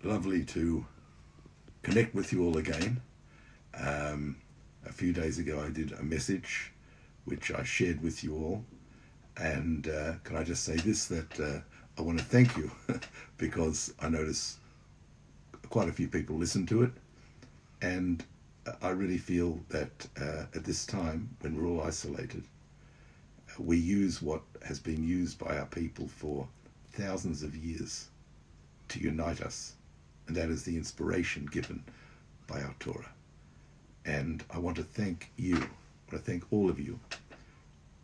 lovely to connect with you all again. A few days ago I did a message which I shared with you all, and can I just say this, that I want to thank you because I notice quite a few people listen to it, and I really feel that at this time when we're all isolated, we use what has been used by our people for thousands of years to unite us, and that is the inspiration given by our Torah. And I want to thank you, I want to thank all of you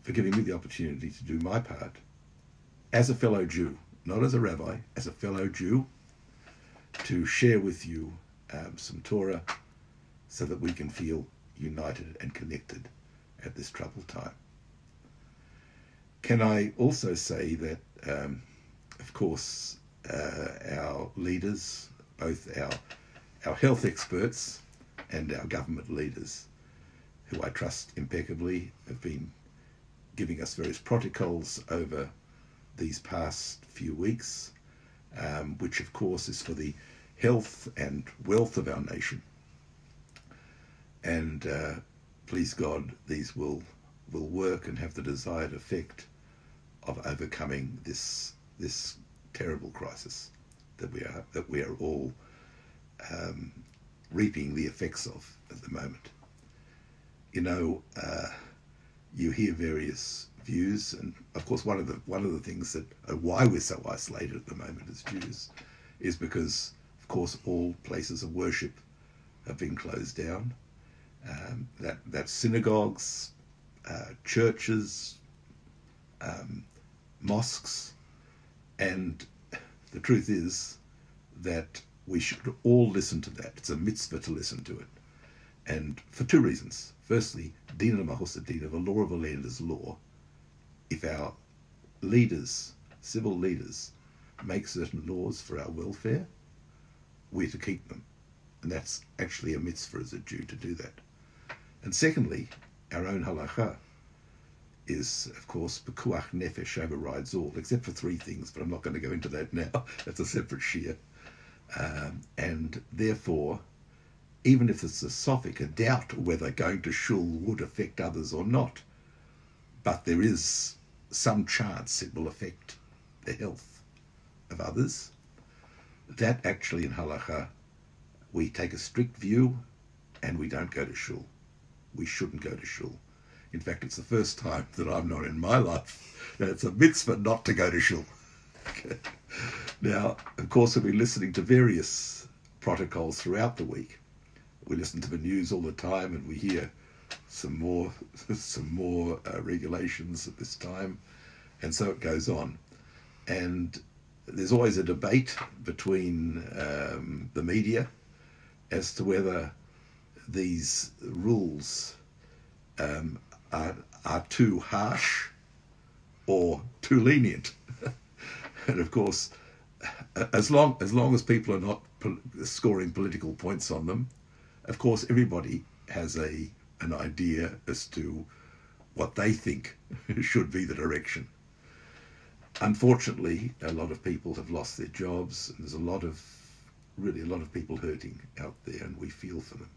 for giving me the opportunity to do my part as a fellow Jew, not as a rabbi, as a fellow Jew, to share with you some Torah so that we can feel united and connected at this troubled time. Can I also say that, of course, our leaders, both our health experts and our government leaders, who I trust impeccably, have been giving us various protocols over these past few weeks, which of course is for the health and wealth of our nation. And please God, these will work and have the desired effect of overcoming this terrible crisis that we are all reaping the effects of at the moment. You know, you hear various views, and of course one of the things that why we're so isolated at the moment as Jews is because, of course, all places of worship have been closed down. That synagogues, churches, mosques, and the truth is that we should all listen to that. It's a mitzvah to listen to it, and for two reasons. Firstly, Dina Mahos Dina, the law of the land is law. If our leaders, civil leaders, make certain laws for our welfare, we're to keep them, and that's actually a mitzvah as a Jew to do that. And secondly, our own halacha is, of course, pekuach nefesh overrides all, except for three things, but I'm not going to go into that now. That's a separate shir. And therefore, even if it's a sophic, a doubt whether going to shul would affect others or not, but there is some chance it will affect the health of others, that actually in halacha, we take a strict view and we don't go to shul. We shouldn't go to shul. In fact, it's the first time that I've known in my life that it's a mitzvah not to go to shul. Okay. Now, of course, we've been listening to various protocols throughout the week. We listen to the news all the time, and we hear some more regulations at this time, and so it goes on. And there's always a debate between the media as to whether these rules are too harsh or too lenient. And of course, as long as people are not scoring political points on them, of course everybody has an idea as to what they think should be the direction. Unfortunately, a lot of people have lost their jobs, and there's a lot of people hurting out there, and we feel for them.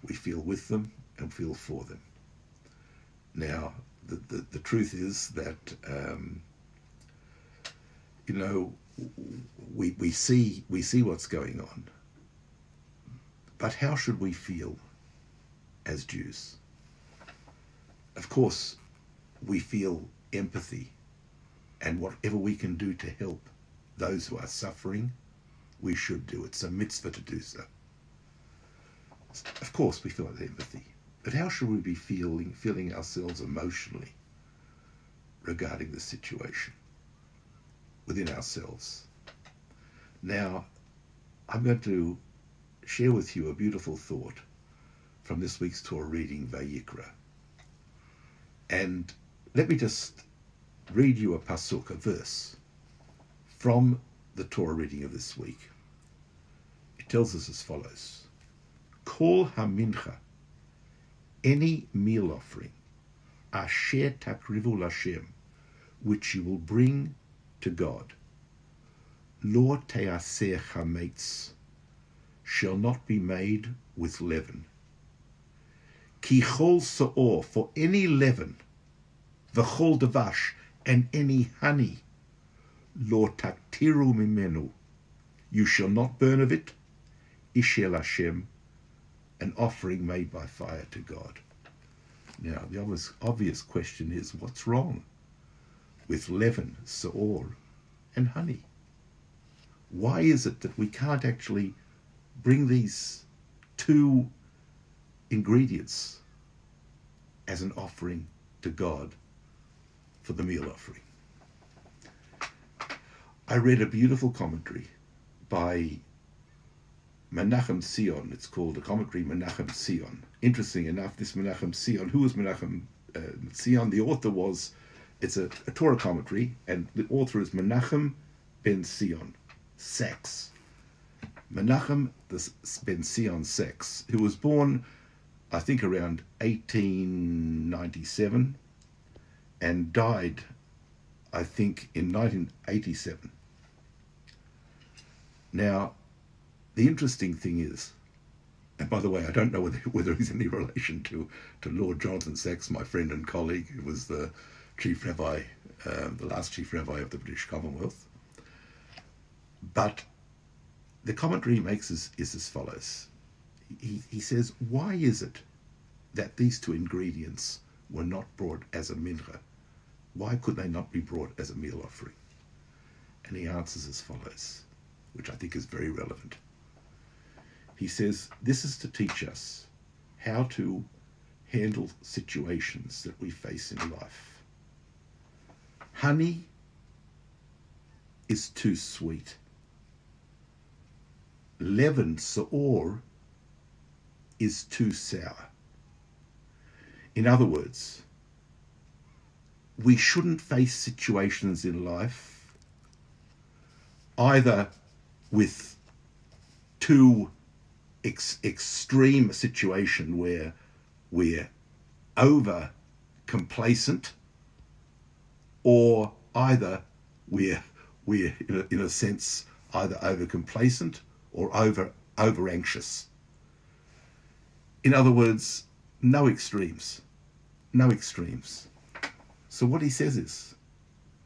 We feel with them and feel for them. Now, the truth is that you know, we see what's going on, but how should we feel as Jews? Of course, we feel empathy, and whatever we can do to help those who are suffering, we should do. It's a mitzvah to do so. Of course, we feel that empathy, but how should we be feeling ourselves emotionally regarding the situation within ourselves? Now, I'm going to share with you a beautiful thought from this week's Torah reading, Vayikra. And let me just read you a pasuk, a verse, from the Torah reading of this week. It tells us as follows: Kol hamincha, any meal offering, asher takrivu Lashem, which you will bring to God, Lo teaseh chametz shall not be made with leaven. Ki chol se'or, for any leaven, v'chol devash, and any honey, lo taktiru mimenu, you shall not burn of it, ishel Hashem, an offering made by fire to God. Now, the obvious question is, what's wrong with leaven, se'or, and honey? Why is it that we can't actually bring these two ingredients as an offering to God for the meal offering? I read a beautiful commentary by Menachem Sion. It's called a commentary Menachem Sion. Interesting enough, this Menachem Sion, who was Menachem Sion? The author it's a Torah commentary, and the author is Menachem ben Sion Sachs. Menachem ben Sion Sachs, who was born, I think, around 1897 and died, I think, in 1987. Now, the interesting thing is, and by the way, I don't know whether he's any relation to Lord Jonathan Sachs, my friend and colleague, who was the chief rabbi, the last chief rabbi of the British Commonwealth. But the commentary he makes is as follows. He says, why is it that these two ingredients were not brought as a mincha? Why could they not be brought as a meal offering? And he answers as follows, which I think is very relevant. He says, this is to teach us how to handle situations that we face in life. Honey is too sweet. Leaven, se'or, is too sour. In other words, we shouldn't face situations in life either with too extreme a situation where we're over complacent, or either we're in a sense either over complacent or over anxious. In other words, no extremes. No extremes. So what he says is,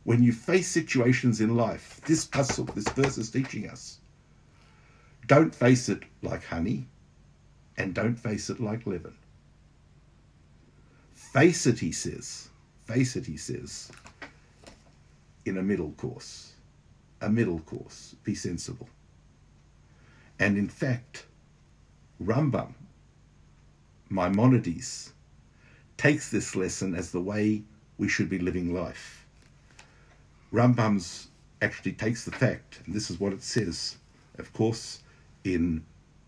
when you face situations in life, this pasuk, this verse is teaching us, don't face it like honey, and don't face it like leaven. Face it, he says, in a middle course. A middle course. Be sensible. And in fact, Rambam, Maimonides, takes this lesson as the way we should be living life. Rambam's actually takes the fact, and this is what it says, of course, in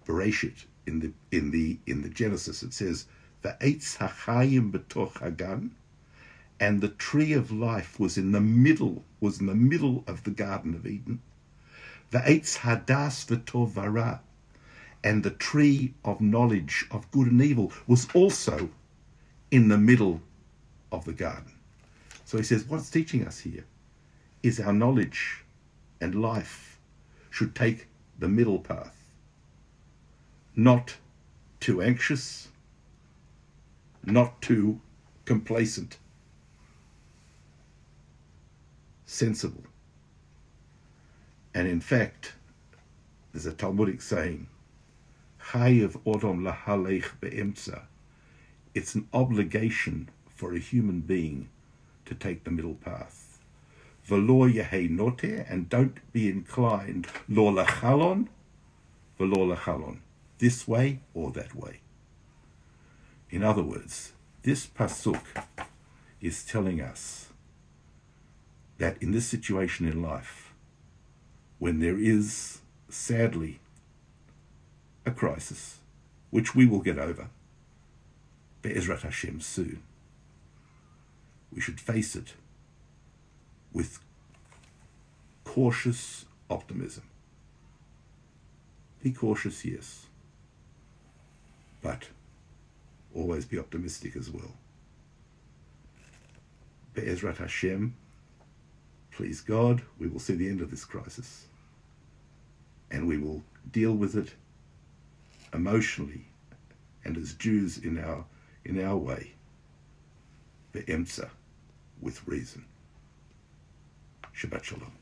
Bereshit, in the Genesis, it says, "Va'etz hachayim betoch hagan," and the tree of life was in the middle of the Garden of Eden. "Va'etz hadas v'tov v'ra," and the tree of knowledge of good and evil was also in the middle of the garden. So he says, what it's teaching us here is our knowledge and life should take the middle path. Not too anxious, not too complacent, sensible. And in fact, there's a Talmudic saying, Chayev odom lahalech be'emtza. It's an obligation for a human being to take the middle path. V'lo yehei noter, and don't be inclined lo lachalon, v'lo lachalon, this way or that way. In other words, this pasuk is telling us that in this situation in life, when there is, sadly, a crisis, which we will get over, Be'ezrat Hashem, soon, we should face it with cautious optimism. Be cautious, yes, but always be optimistic as well. Be'ezrat Hashem, please God, we will see the end of this crisis. and we will deal with it emotionally and as Jews in our way, be'emtza, with reason. Shabbat Shalom.